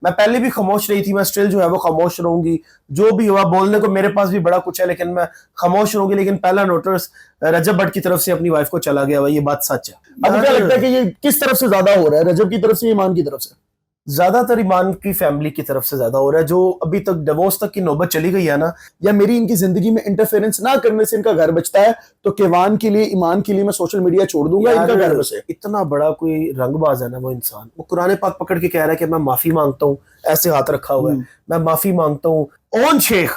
मैं पहले भी खामोश रही थी, मैं स्टिल जो है वो खामोश रहूंगी। जो भी हुआ, बोलने को मेरे पास भी बड़ा कुछ है, लेकिन मैं खामोश रहूंगी। लेकिन पहला नोटिस रजब भट्ट की तरफ से अपनी वाइफ को चला गया, ये बात सच है। आपको क्या लगता है कि ये किस तरफ से ज्यादा हो रहा है, रजब की तरफ से, ईमान की तरफ से? ज्यादातर ईमान की फैमिली की तरफ से ज्यादा हो रहा है। जो अभी तक डिवोर्स तक की नौबत चली गई है ना, या मेरी इनकी जिंदगी में इंटरफेरेंस ना करने से इनका घर बचता है, तो केवान के लिए, ईमान के लिए मैं सोशल मीडिया छोड़ दूंगा, इनका घर बसे। इतना बड़ा कोई रंगबाज है ना वो इंसान, वो कुरान पाक पकड़ के कह रहा है कि मैं माफी मांगता हूँ, ऐसे हाथ रखा हुआ है, मैं माफी मांगता हूँ। ओन शेख,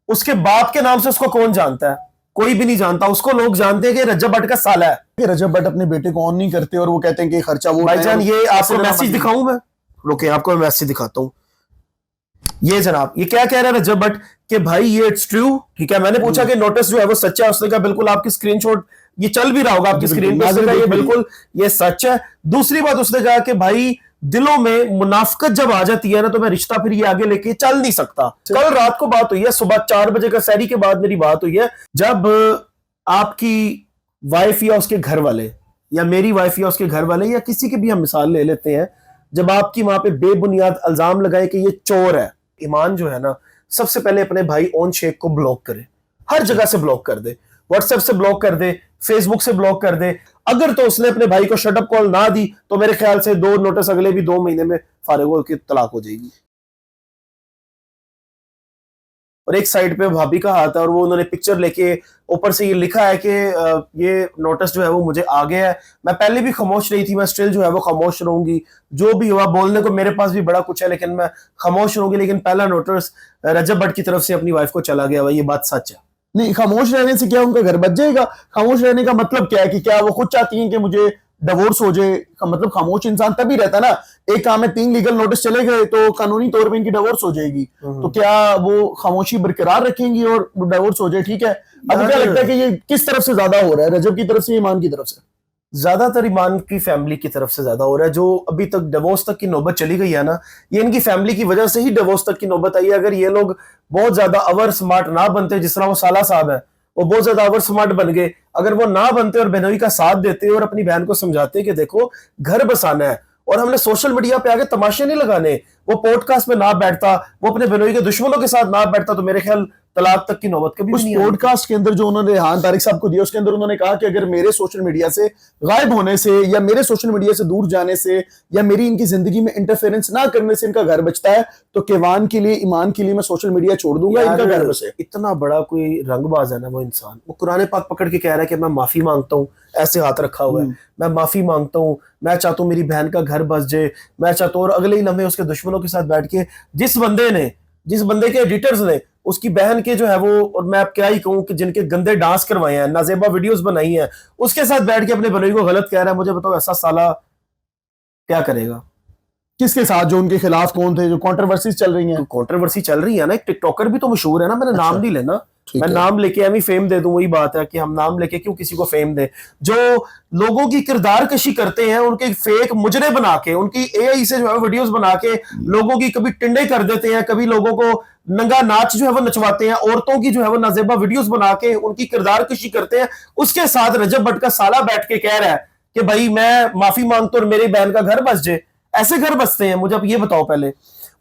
उसके बाप के नाम से उसको कौन जानता है? कोई भी नहीं जानता उसको। लोग जानते हैं कि रजब भट्ट का साला है। कि रजब भट्ट अपने बेटे को ऑन नहीं करते और वो कहते हैं कि खर्चा वो। भाईजान, ये आपको मैसेज दिखाऊं मैं? रुके, आपको मैं मैसेज दिखाता हूँ। ये जनाब, ये क्या कह रहा है रजब भट्ट कि भाई ये इट्स ट्रू, ठीक है। मैंने पूछा कि नोटिस जो है वो सच्चा है? उसने कहा बिल्कुल, आपकी स्क्रीनशॉट ये चल भी रहा होगा आपकी स्क्रीन पे, उसने कहा ये बिल्कुल ये सच है। दूसरी बात उसने कहा कि भाई दिलों में मुनाफकत जब आ जाती है ना, तो मैं रिश्ता फिर ये आगे लेके चल नहीं सकता। कल रात को बात हुई है, सुबह 4 बजे का सहरी के बाद मेरी बात हुई है। जब आपकी वाइफ या उसके घर वाले, या मेरी वाइफ या उसके घर वाले, या किसी की भी हम मिसाल ले लेते हैं, जब आपकी वहां पे बेबुनियाद इल्जाम लगाए कि ये चोर है, ईमान जो है ना, सबसे पहले अपने भाई ओन शेख को ब्लॉक करे, हर जगह से ब्लॉक कर दे, व्हाट्सएप से ब्लॉक कर दे, फेसबुक से ब्लॉक कर दे। अगर तो उसने अपने भाई को शटअप कॉल ना दी तो मेरे ख्याल से 2 नोटिस अगले भी 2 महीने में फारिग होकर तलाक हो जाएगी। और एक साइड पे भाभी का हाथ है, और वो उन्होंने पिक्चर लेके ऊपर से ये लिखा है कि ये नोटिस जो है वो मुझे आ गया है। मैं पहले भी खामोश रही थी, मैं स्टिल जो है वो खामोश रहूंगी। जो भी हुआ, बोलने को मेरे पास भी बड़ा कुछ है, लेकिन मैं खामोश रहूंगी। लेकिन पहला नोटिस रजब भट्ट की तरफ से अपनी वाइफ को चला गया, ये बात सच है। नहीं, खामोश रहने से क्या उनका घर बच जाएगा? खामोश रहने का मतलब क्या है? कि क्या वो खुद चाहती हैं कि मुझे डिवोर्स हो जाए? मतलब खामोश इंसान तभी रहता ना। एक काम में 3 लीगल नोटिस चले गए तो कानूनी तौर पे इनकी डिवोर्स हो जाएगी, तो क्या वो खामोशी बरकरार रखेंगी और डिवोर्स हो जाए? ठीक है। अब क्या लगता है कि ये किस तरफ से ज्यादा हो रहा है, रजब की तरफ से, ईमान की तरफ से? ज्यादातर ईमान की फैमिली की तरफ से ज्यादा हो रहा है। जो अभी तक डिवोर्स तक की नौबत चली गई है ना, ये इनकी फैमिली की वजह से ही डिवोर्स तक की नौबत आई है। अगर ये लोग बहुत ज्यादा अवर स्मार्ट ना बनते, जिस तरह वो साला साहब है, वो बहुत ज्यादा अवर स्मार्ट बन गए, अगर वो ना बनते और बहनोई का साथ देते और अपनी बहन को समझाते कि देखो घर बसाना है और हमने सोशल मीडिया पे आगे तमाशे नहीं लगाने, वो पॉडकास्ट में ना बैठता, वो अपने बहनोई के दुश्मनों के साथ ना बैठता, तो मेरे ख्याल तलाक तक की नौबत कभी उस नहीं। पॉडकास्ट के अंदर जो उन्होंने रेहान तारिक साहब को दिया, उसके अंदर उन्होंने कहा कि अगर मेरे सोशल मीडिया से गायब होने से, या मेरे सोशल मीडिया से दूर जाने से, या मेरी इनकी जिंदगी में इंटरफेरेंस ना करने से इनका घर बचता है, तो केवान के लिए, ईमान के लिए मैं सोशल मीडिया छोड़ दूंगा, इनका घर बसे। इतना बड़ा कोई रंगबाज है ना वो इंसान, वो कुरान पाक पकड़ के कह रहा है कि मैं माफी मांगता हूँ, ऐसे हाथ रखा हुआ है, मैं माफी मांगता हूँ, मैं चाहता हूँ मेरी बहन का घर बस जाए, मैं चाहता हूँ। और अगले ही लम्हे उसके दुश्मनों के साथ बैठ के, जिस बंदे के एडिटर्स ने उसकी बहन के जो है वो, और मैं अब क्या ही कहूं कि जिनके गंदे डांस करवाए हैं, नाजेबा वीडियोस बनाई हैं, उसके साथ बैठ के अपने बनोई को गलत कह रहा है। मुझे बताओ ऐसा साला क्या करेगा? किसके साथ? जो उनके खिलाफ कौन थे? जो कंट्रोवर्सीज चल रही हैं? कंट्रोवर्सी चल रही है ना, एक टिकटॉकर भी तो मशहूर है ना, मैंने नाम नहीं लेना, मैं नाम लेके एमी फेम दे दूं, वही बात है कि हम नाम लेके क्यों किसी को फेम दे। जो लोगों की किरदार कशी करते हैं, उनके फेक मुजरे बना के, उनकी एआई से जो है वीडियोस बना के लोगों की कभी टिंडे कर देते हैं, कभी लोगों को नंगा नाच जो है वो नचवाते हैं, औरतों की जो है वो नाजेबा वीडियोस बना के उनकी किरदार कशी करते हैं। उसके साथ रजब भट्ट का साला बैठ के कह रहा है कि भाई मैं माफी मांगता हूं और मेरी बहन का घर बस जाए। ऐसे घर बसते हैं? मुझे अब ये बताओ, पहले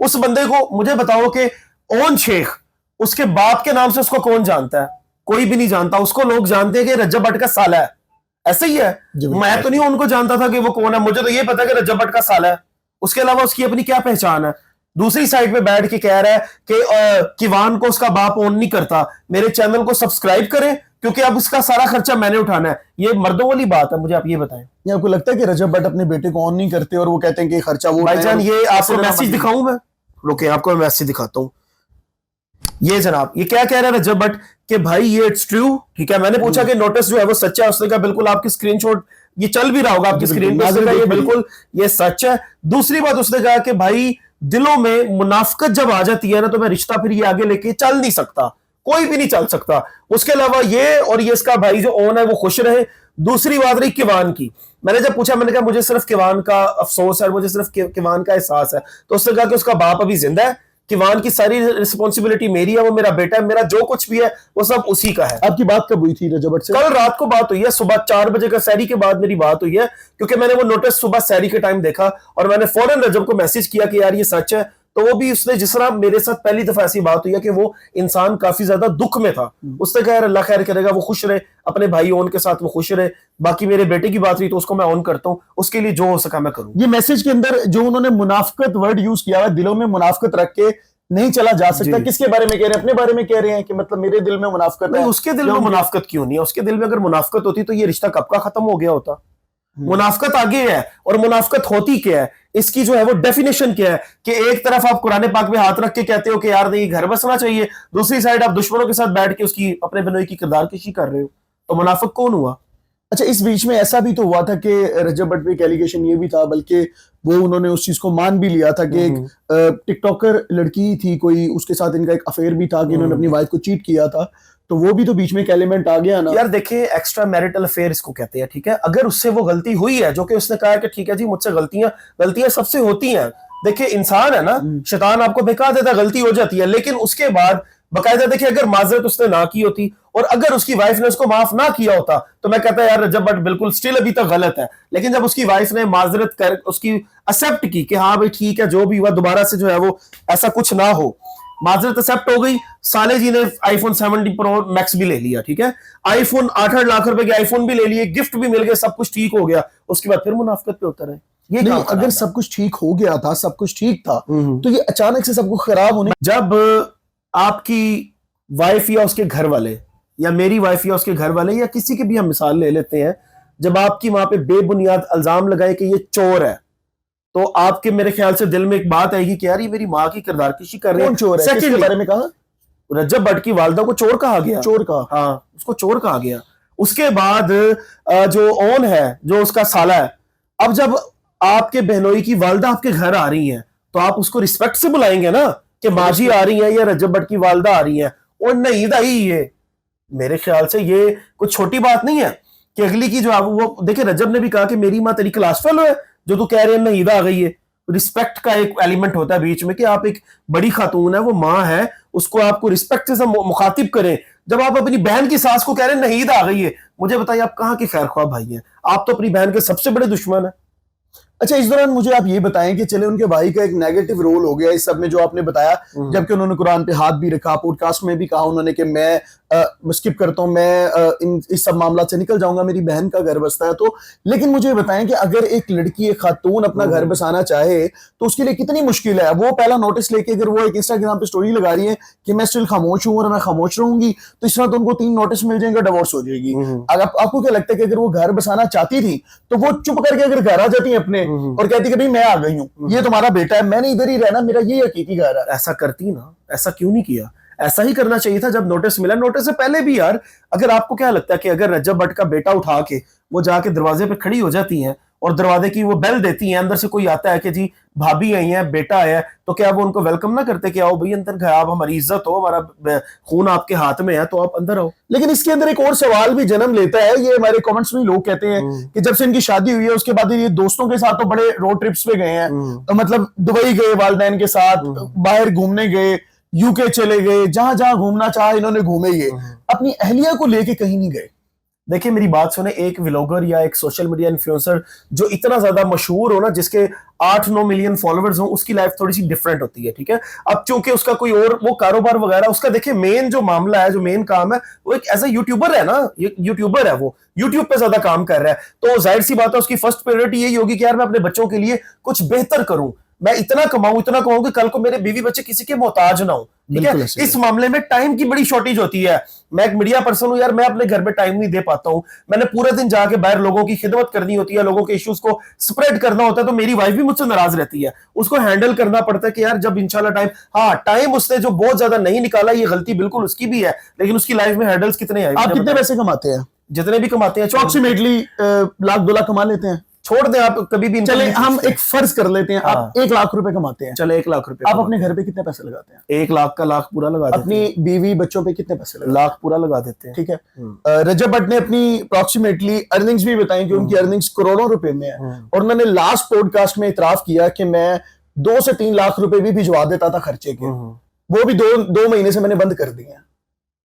उस बंदे को मुझे बताओ कि ओन शेख, उसके बाप के नाम से उसको कौन जानता है? कोई भी नहीं जानता उसको। लोग जानते हैं कि रजब भट्ट का साला है, ऐसे ही है। मैं तो नहीं उनको जानता था कि वो कौन है, मुझे तो ये पता है कि रजब भट्ट का साला है, उसके अलावा उसकी अपनी क्या पहचान है? दूसरी साइड पे बैठ के कह रहा है कि किवान को उसका बाप ओन नहीं करता, मेरे चैनल को सब्सक्राइब करें क्योंकि अब उसका सारा खर्चा मैंने उठाना है। ये मर्दों वाली बात है, मुझे आप ये बताएं। ये आपको लगता है कि रजब भट्ट अपने बेटे को ऑन नहीं करते और वो कहते हैं कि खर्चा वो? भाईजान, ये आपको मैसेज दिखाऊं मैं? रुके, आपको मैं मैसेज दिखाता हूं। ये जनाब, ये क्या कह रहा है रजब भट्ट कि भाई ये इट्स ट्रू, ठीक है। मैंने पूछा कि नोटिस जो है वो सच्चा है? उसने कहा बिल्कुल, आपकी स्क्रीनशॉट ये चल भी रहा होगा आपकी स्क्रीन पे, उसने कहा ये बिल्कुल ये सच है। दूसरी बात उसने कहा कि भाई दिलों में मुनाफकत जब आ जाती है ना, तो मैं रिश्ता फिर ये आगे लेके चल नहीं सकता, कोई भी नहीं चल सकता। उसके अलावा ये और ये इसका भाई जो ओन है वो खुश रहे। दूसरी बात रही किवान की, मैंने जब पूछा, मैंने कहा मुझे सिर्फ किवान का अफसोस है, मुझे सिर्फ किवान का एहसास है, तो उसने कहा कि उसका बाप अभी जिंदा है, किवान की सारी रिस्पॉन्सिबिलिटी मेरी है, वो मेरा बेटा है, मेरा जो कुछ भी है वो सब उसी का है। आपकी बात कब हुई थी रजब भट्ट से? कल रात को बात हुई है, सुबह 4 बजे का सहरी के बाद मेरी बात हुई है, क्योंकि मैंने वो नोटिस सुबह सहरी के टाइम देखा और मैंने फौरन रजब को मैसेज किया कि यार ये सच है, तो वो भी उसने, जिस तरह मेरे साथ पहली दफा ऐसी बात हुई है कि वो इंसान काफी ज्यादा दुख में था, उसने कहा यार अल्लाह खैर करेगा, वो खुश रहे, अपने भाई ओन के साथ वो खुश रहे, बाकी मेरे बेटे की बात हुई तो उसको मैं ऑन करता हूँ, उसके लिए जो हो सका मैं करूँ। ये मैसेज के अंदर जो उन्होंने मुनाफकत वर्ड यूज किया है, दिलों में मुनाफकत रख के नहीं चला जा सकता, किसके बारे में कह रहे हैं? अपने बारे में कह रहे हैं कि मतलब मेरे दिल में मुनाफकत है। उसके दिल में मुनाफकत क्यों नहीं है? उसके दिल में अगर मुनाफकत होती तो ये रिश्ता कब का खत्म हो गया होता। मुनाफकत आगे है, और मुनाफकत होती क्या है, इसकी जो है वो डेफिनेशन क्या है कि एक तरफ आप कुरान पाक में हाथ रख के कहते हो कि यार नहीं घर बसना चाहिए, दूसरी साइड आप दुश्मनों के साथ बैठ के उसकी अपने बनोई की किरदारकशी कर रहे हो, तो मुनाफिक कौन हुआ? अच्छा, इस बीच में ऐसा भी तो हुआ था कि रजब भट्ट पे एक एलिगेशन ये भी था, बल्कि वो उन्होंने उस चीज को मान भी लिया था कि एक टिकटॉकर लड़की थी कोई, उसके साथ इनका एक अफेयर भी था कि इन्होंने अपनी वाइफ को चीट किया था, तो वो भी तो बीच में एक एलिमेंट आ गया ना यार। देखिए एक्स्ट्रा मैरिटल अफेयर इसको कहते हैं, ठीक है। अगर उससे वो गलती हुई है, जो कि उसने कहा कि ठीक है जी मुझसे गलतियां सबसे होती हैं, देखिए इंसान है ना, शैतान आपको बहका देता, गलती हो जाती है, लेकिन उसके बाद बकायदा देखिए अगर माजरत उसने ना की होती और अगर उसकी वाइफ ने उसको माफ ना किया होता तो मैं कहता यार रजब भट्ट बिल्कुल स्टिल अभी तक गलत है। लेकिन जब उसकी वाइफ ने माजरत कर उसकी एक्सेप्ट की कि हाँ भाई ठीक है जो भी हुआ दोबारा से जो है वो ऐसा कुछ ना हो, माजरत एक्सेप्ट हो गई, साले जी ने आईफोन 70 प्रो मैक्स भी ले लिया, ठीक है, आईफोन 8-8 लाख रुपए के आईफोन भी ले लिए, गिफ्ट भी मिल गया, सब कुछ ठीक हो गया, उसके बाद फिर मुनाफिकत पे उतर है। ये नहीं, अगर सब कुछ ठीक हो गया था, सब कुछ ठीक था, तो ये अचानक से सब कुछ खराब होने, जब आपकी वाइफ या उसके घर वाले या मेरी वाइफ या उसके घर वाले या किसी की भी हम मिसाल ले लेते हैं, जब आपकी वहां पे बेबुनियाद इल्जाम लगाए कि ये चोर है, तो आपके मेरे ख्याल से दिल में एक बात आएगी कि यार ये मेरी माँ की किरदारकशी कर रहे हैं। कौन चोर है? किसके बारे में कहा? रजब भट्ट की वालदा को चोर कहा गया। चोर कहा? हाँ, उसको चोर कहा गया। उसके बाद जो ओन है, जो उसका साला है, अब जब आपके बहनोई की वालदा आपके घर आ रही है तो आप उसको रिस्पेक्ट से बुलाएंगे ना कि माँ जी आ रही है या रजब भट्ट की वालदा आ रही है, और नहीं दाई ये मेरे ख्याल से ये कुछ छोटी बात नहीं है कि अगली की जो आप वो देखिए, रजब ने भी कहा कि मेरी माँ तेरी क्लास फेलो है जो तू कह रहे हैं नहीदा आ गई है। रिस्पेक्ट का एक एलिमेंट होता है बीच में कि आप एक बड़ी खातून है, वो माँ है, उसको आपको रिस्पेक्ट से मुखातिब करें। जब आप अपनी बहन की सास को कह रहे हैं नहीदा आ गई है, मुझे बताइए आप कहाँ के खैर ख्वाह भाई हैं? आप तो अपनी बहन के सबसे बड़े दुश्मन है। अच्छा, इस दौरान मुझे आप ये बताएं कि चले उनके भाई का एक नेगेटिव रोल हो गया इस सब में जो आपने बताया, जबकि उन्होंने कुरान पे हाथ भी रखा, पॉडकास्ट में भी कहा उन्होंने कि मैं स्किप करता हूं, मैं इस सब मामला से निकल जाऊंगा, मेरी बहन का घर बसता है। तो लेकिन मुझे बताएं कि अगर एक लड़की, एक खातून अपना घर बसाना चाहे तो उसके लिए कितनी मुश्किल है। वो पहला नोटिस लेके अगर वो एक इंस्टाग्राम पे स्टोरी लगा रही है कि मैं स्टिल खामोश हूं और मैं खामोश रहूंगी, तो इस तरह तो उनको 3 नोटिस मिल जाएंगे, डिवोर्स हो जाएगी। अगर आपको क्या लगता है कि अगर वो घर बसाना चाहती थी तो वो चुप करके अगर घर आ जाती है अपने और कहती कि भाई मैं आ गई हूँ, ये तुम्हारा बेटा है, मैंने इधर ही रहना, मेरा ये हकीकी घर है, ऐसा करती ना? ऐसा क्यों नहीं किया? ऐसा ही करना चाहिए था जब नोटिस मिला। नोटिस से पहले भी यार, अगर आपको क्या लगता है कि अगर रजब भट्ट का बेटा उठा के वो जाके दरवाजे पे खड़ी हो जाती हैं और दरवाजे की वो बेल देती हैं, अंदर से कोई आता है कि जी भाभी आई है, बेटा आया, तो क्या वो उनको वेलकम ना करते कि आओ भाई अंदर घर, आप हमारी इज्जत हो, हमारा खून आपके हाथ में है, तो आप अंदर आओ। लेकिन इसके अंदर एक और सवाल भी जन्म लेता है। ये हमारे कमेंट्स में लोग कहते हैं कि जब से इनकी शादी हुई है उसके बाद ये दोस्तों के साथ तो बड़े रोड ट्रिप्स पे गए हैं, तो मतलब दुबई गए वालिदैन के साथ, बाहर घूमने गए, यूके चले गए, जहां जहां घूमना चाहा इन्होंने घूमे, ये अपनी अहलिया को लेके कहीं नहीं गए। देखिए मेरी बात सुने, एक व्लॉगर या एक सोशल मीडिया इन्फ्लुएंसर जो इतना ज्यादा मशहूर हो ना, जिसके 8-9 मिलियन फॉलोअर्स हो, उसकी लाइफ थोड़ी सी डिफरेंट होती है, ठीक है। अब चूंकि उसका कोई और वो कारोबार वगैरह, उसका देखिए मेन जो मामला है, जो मेन काम है, वो एक एज ए यूट्यूबर है ना, यूट्यूबर है, वो यूट्यूब पे ज्यादा काम कर रहा है, तो जाहिर सी बात है उसकी फर्स्ट प्रायोरिटी यही होगी कि यार मैं अपने बच्चों के लिए कुछ बेहतर करूं, मैं इतना कमाऊं कि कल को मेरे बीवी बच्चे किसी के मोहताज ना हो, ठीक है। इस मामले में टाइम की बड़ी शॉर्टेज होती है। मैं एक मीडिया पर्सन हूं यार, मैं अपने घर में टाइम नहीं दे पाता हूं, मैंने पूरे दिन जाके बाहर लोगों की खिदमत करनी होती है, लोगों के इश्यूज को स्प्रेड करना होता है, तो मेरी वाइफ भी मुझसे नाराज रहती है, उसको हैंडल करना पड़ता है कि यार जब इंशाल्लाह टाइम उसने जो बहुत ज्यादा नहीं निकाला, ये गलती बिल्कुल उसकी भी है, लेकिन उसकी लाइफ में हैंडल्स कितने आए। आप कितने पैसे कमाते हैं? जितने भी कमाते हैं अप्रोक्सीमेटली 1-2 लाख कमा लेते हैं। छोड़ दें आप, कभी भी चले हम एक फर्ज कर लेते हैं, आप 1 लाख रुपए कमाते हैं। चले 1 लाख रुपए। आप अपने घर पे कितने पैसे लगाते हैं? 1 लाख का लाख पूरा लगा देते हैं। अपनी बीवी बच्चों पे कितने पैसे लगाते हैं? लाख पूरा लगा देते हैं, ठीक है। रजब भट्ट ने अपनी अप्रोक्सीमेटली अर्निंग्स भी बताई कि उनकी अर्निंग्स करोड़ों रुपए में है, और उन्होंने लास्ट पॉडकास्ट में इतराफ किया कि मैं 2 से 3 लाख रुपए भी भिजवा देता था खर्चे के, वो भी 2 महीने से मैंने बंद कर दिए हैं।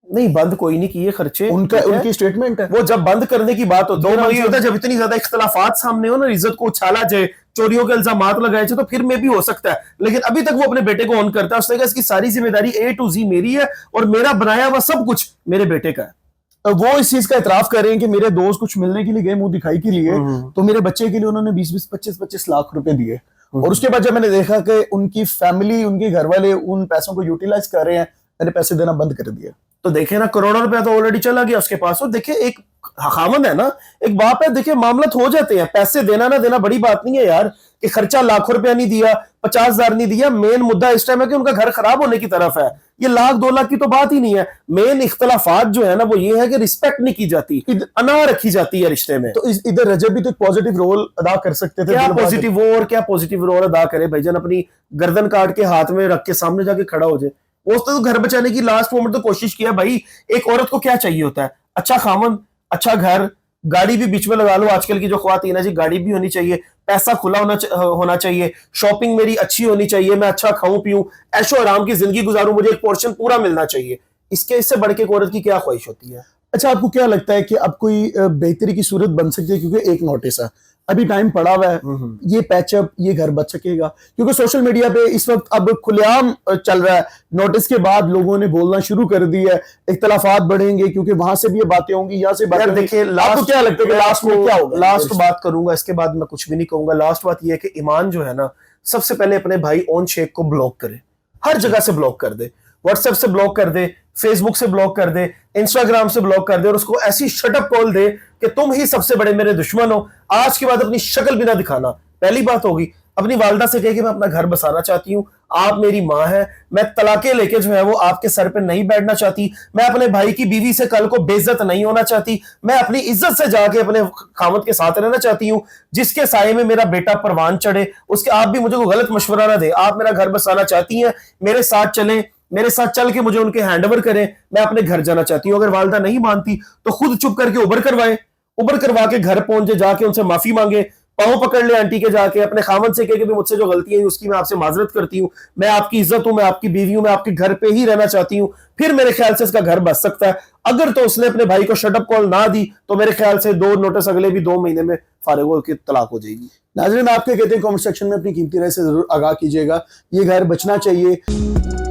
नहीं, बंद कोई नहीं किए खर्चे, उनकी स्टेटमेंट है। वो जब बंद करने की बात हो, 2 महीने होता है जब इतनी ज्यादा इख्तलाफात सामने हो ना, इज्जत को उछाला जाए, चोरियों के इल्जामात लगाए थे तो फिर में भी हो सकता है, लेकिन अभी तक वो अपने बेटे को ऑन करता है। उसने कहा इसकी सारी जिम्मेदारी A to Z मेरी है और मेरा बनाया हुआ सब कुछ मेरे बेटे का है। वो इस चीज का इतराफ कर रहे हैं कि मेरे दोस्त कुछ मिलने के लिए गए मुंह दिखाई के लिए, तो मेरे बच्चे के लिए उन्होंने 20-20, 25-25 लाख रुपए दिए। और उसके बाद जब मैंने देखा कि उनकी फैमिली, उनके घर वाले उन पैसों को यूटिलाइज कर रहे हैं, मैंने पैसे देना बंद कर दिया। तो देखे ना, करोड़ों रुपया तो ऑलरेडी चला गया उसके पास। और देखिए एक खामद है ना, एक बाप है, देखिए मामला हो जाते हैं। पैसे देना ना देना बड़ी बात नहीं है यार, कि खर्चा लाखों रुपया नहीं दिया, 50,000 नहीं दिया। मेन मुद्दा इस टाइम है कि उनका घर खराब होने की तरफ है। ये लाख 2 लाख की तो बात ही नहीं है। मेन इख्तलाफात जो है ना वो ये है कि रिस्पेक्ट नहीं की जाती, अना रखी जाती है रिश्ते में। तो इधर रजब भी तो एक पॉजिटिव रोल अदा कर सकते थे। क्या पॉजिटिव और क्या पॉजिटिव रोल अदा करे भाईजान? अपनी गर्दन काट के हाथ में रख के सामने जाके खड़ा हो जाए। उसने तो घर बचाने की लास्ट मोमेंट तो कोशिश किया। भाई एक औरत को क्या चाहिए होता है? अच्छा खामन, अच्छा घर, गाड़ी भी बीच में लगा लो। आजकल की जो ख्वातीन है जी, गाड़ी भी होनी चाहिए, पैसा खुला होना चाहिए, शॉपिंग मेरी अच्छी होनी चाहिए, मैं अच्छा खाऊं पीऊं, ऐशो आराम की जिंदगी गुजारूं, मुझे एक पोर्शन पूरा मिलना चाहिए। इससे बढ़ के औरत की क्या ख्वाहिश होती है? अच्छा, आपको क्या लगता है कि अब कोई बेहतरी की सूरत बन सकती है? क्योंकि एक नोटिस है, अभी टाइम पड़ा हुआ है, ये पैचअप, ये घर बच सकेगा। क्योंकि सोशल मीडिया पे इस वक्त अब खुलेआम चल रहा है। नोटिस के बाद लोगों ने बोलना शुरू कर दिया है, इख्तलाफात बढ़ेंगे क्योंकि वहां से भी ये बातें होंगी, यहाँ से बातें होंगी। देखिए आपको क्या लगता है कि लास्ट में क्या होगा? लास्ट बात करूंगा, इसके बाद मैं कुछ भी नहीं कहूंगा। लास्ट बात यह है कि ईमान जो है ना, सबसे पहले अपने भाई ओन शेख को ब्लॉक करे, हर जगह से ब्लॉक कर दे। व्हाट्सएप से ब्लॉक कर दे, फेसबुक से ब्लॉक कर दे, इंस्टाग्राम से ब्लॉक कर दे, और उसको ऐसी शटअप कॉल दे कि तुम ही सबसे बड़े मेरे दुश्मन हो। आज के बाद अपनी शक्ल भी ना दिखाना। पहली बात होगी। अपनी वालदा से कहे कि मैं अपना घर बसाना चाहती हूँ, आप मेरी माँ है, मैं तलाके लेके जो है वो आपके सर पे नहीं बैठना चाहती, मैं अपने भाई की बीवी से कल को बेइज्जत नहीं होना चाहती, मैं अपनी इज्जत से जाके अपने खामद के साथ रहना चाहती हूँ, जिसके साये में मेरा बेटा परवान चढ़े। उसके आप भी मुझे कोई गलत मशवरा ना दे। आप मेरा घर बसाना चाहती हैं, मेरे साथ चलें, मेरे साथ चल के मुझे उनके हैंडओवर करें, मैं अपने घर जाना चाहती हूँ। अगर वालदा नहीं मानती तो खुद चुप करके उबर करवाए, उबर करवा के घर पहुंचे, जाके उनसे माफी मांगे, पांव पकड़ ले आंटी के जाके, अपने खामन से कहे कि मुझसे जो गलतियां हुई उसकी मैं आपसे माजरत करती हूँ, मैं आपकी इज्जत हूं, मैं आपकी बीवी हूं, मैं आपके घर पे ही रहना चाहती हूँ। फिर मेरे ख्याल से इसका घर बच सकता है। अगर तो उसने अपने भाई को शटअप कॉल ना दी तो मेरे ख्याल से 2 नोटिस अगले भी 2 महीने में फारिग होकर तलाक हो जाएगी। नाज़रीन, आप क्या कहते हैं? कमेंट सेक्शन में अपनी कीमती राय से जरूर आगाह कीजिएगा। ये घर बचना चाहिए।